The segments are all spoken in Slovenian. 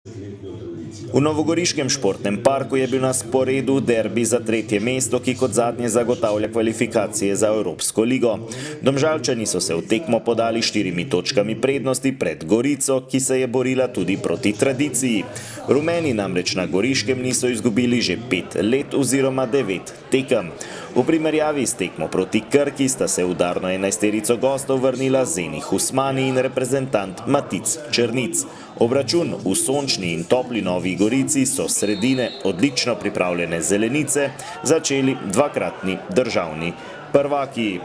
V novogoriškem športnem parku je bil na sporedu derbi za tretje mesto, ki kot zadnje zagotavlja kvalifikacije za Evropsko ligo. Domžalčani so se v tekmo podali 4 točkami prednosti pred Gorico, ki se je borila tudi proti tradiciji. Rumeni namreč na Goriškem niso izgubili že 5 let oziroma 9 tekem. V primerjavi s tekmo proti Krki sta se v udarno 11-terico gostov vrnila Zeni Husmani in reprezentant Matic Črnic. Obračun v sončni in topli Novi Gorici so sredine odlično pripravljene zelenice začeli dvakratni državni prvaki.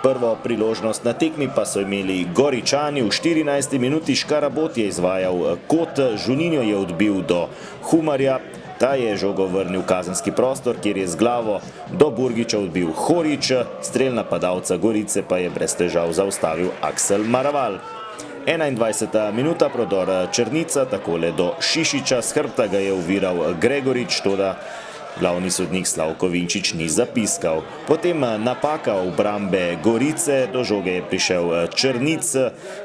Prvo priložnost na tekmi pa so imeli Goričani. V 14. minuti Škarabot je izvajal kot, Žuninjo je odbil do Humarja. Ta je žogo vrnil v kazenski prostor, kjer je z glavo do Burgiča odbil Horič, strel napadalca Gorice pa je brez težav zaustavil Aksel Maraval. 21. minuta, prodor Črnica, takole do Šišiča, s hrbta ga je oviral Gregorič, toda glavni sodnik Slavko Vinčič ni zapiskal. Potem napaka obrambe Gorice, do žoge je prišel Črnic,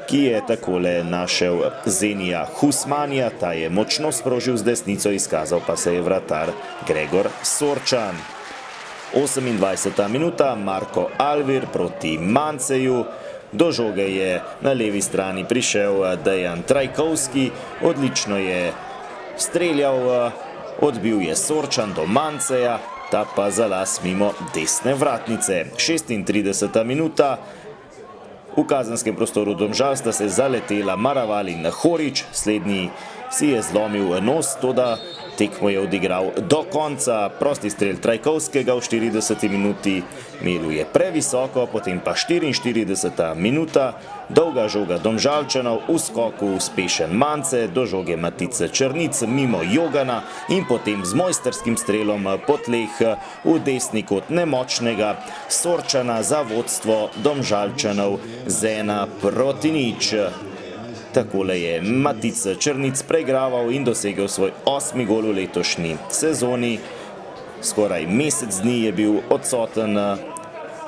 ki je takole našel Zenija Husmanija, ta je močno sprožil z desnico, izkazal pa se je vratar Gregor Sorčan. 28. minuta, Marko Alvir proti Manceju. Do žoge je na levi strani prišel Dejan Trajkovski, odlično je streljal, odbil je Sorčan do Manceja, ta pa za las mimo desne vratnice. 36. minuta, v kazenskem prostoru Domžal sta se zaletela Maraval in Horič, slednji si je zlomil nos, toda tekmo je odigral do konca. Prosti strel Trajkovskega v 40. minuti meluje previsoko, potem pa 44. minuta, dolga žoga Domžalčanov, v skoku uspešen Mance, do žoge Matice Črnic mimo Jogana in potem z mojstrskim strelom po tleh v desni kot nemočnega Sorčana za vodstvo Domžalčanov z 1:0. Takole je Matic Črnic preigraval in dosegel svoj 8. gol v letošnji sezoni. Skoraj mesec dni je bil odsoten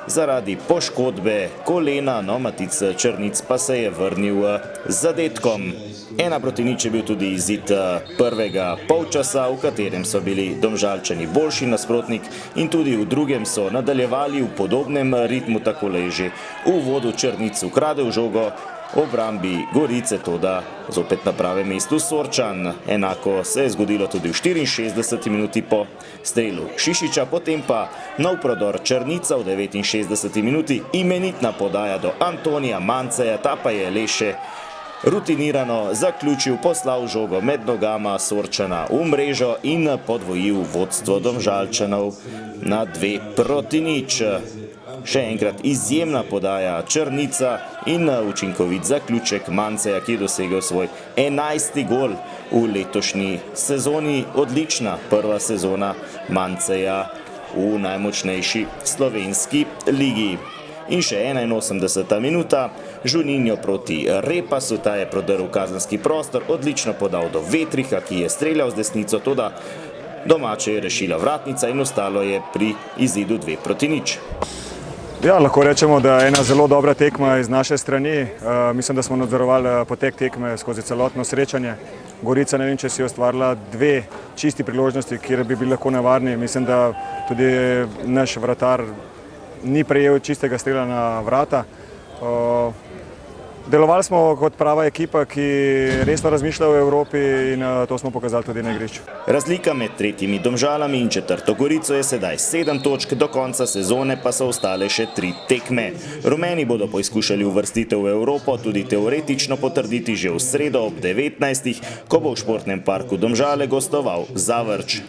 zaradi poškodbe kolena, no Matic Črnic pa se je vrnil z zadetkom. 1:0 je bil tudi izid prvega polčasa, v katerem so bili Domžalčani boljši nasprotnik in tudi v drugem so nadaljevali v podobnem ritmu, takole je že v uvodu Črnic ukradel žogo obrambi Gorice, toda zopet na pravem mestu Sorčan. Enako se je zgodilo tudi v 64. minuti po strelu Šišiča, potem pa nov prodor Črnica v 69. minuti, imenitna podaja do Antonija Manceja, ta pa je le še rutinirano zaključil, poslal žogo med nogama Sorčana v mrežo in podvojil vodstvo Domžalčanov na 2:0. Še enkrat izjemna podaja Črnica in učinkovit zaključek Manceja, ki je dosegel svoj 11. gol v letošnji sezoni. Odlična prva sezona Manceja v najmočnejši slovenski ligi. In še 81. minuta, Žuninjo proti Repasu, ta je prodrl kazenski prostor, odlično podal do Vetriha, ki je streljal z desnico, toda domače je rešila vratnica in ostalo je pri izidu 2:0. Ja, lahko rečemo, da je ena zelo dobra tekma iz naše strani. Mislim, da smo nadzorovali potek tekme skozi celotno srečanje. Gorica, ne vem, če si je ustvarila 2 čisti priložnosti, kjer bi bili lahko nevarni. Mislim, da tudi naš vratar ni prejel čistega strela na vrata. Delovali smo kot prava ekipa, ki resno razmišlja o Evropi in to smo pokazali tudi na igrišču. Razlika med tretjimi Domžalami in četrto Gorico je sedaj 7 točk, do konca sezone pa so ostale še 3 tekme. Rumeni bodo poizkušali uvrstitev v Evropo tudi teoretično potrditi že v sredo ob 19. ko bo v športnem parku Domžale gostoval Zavrč.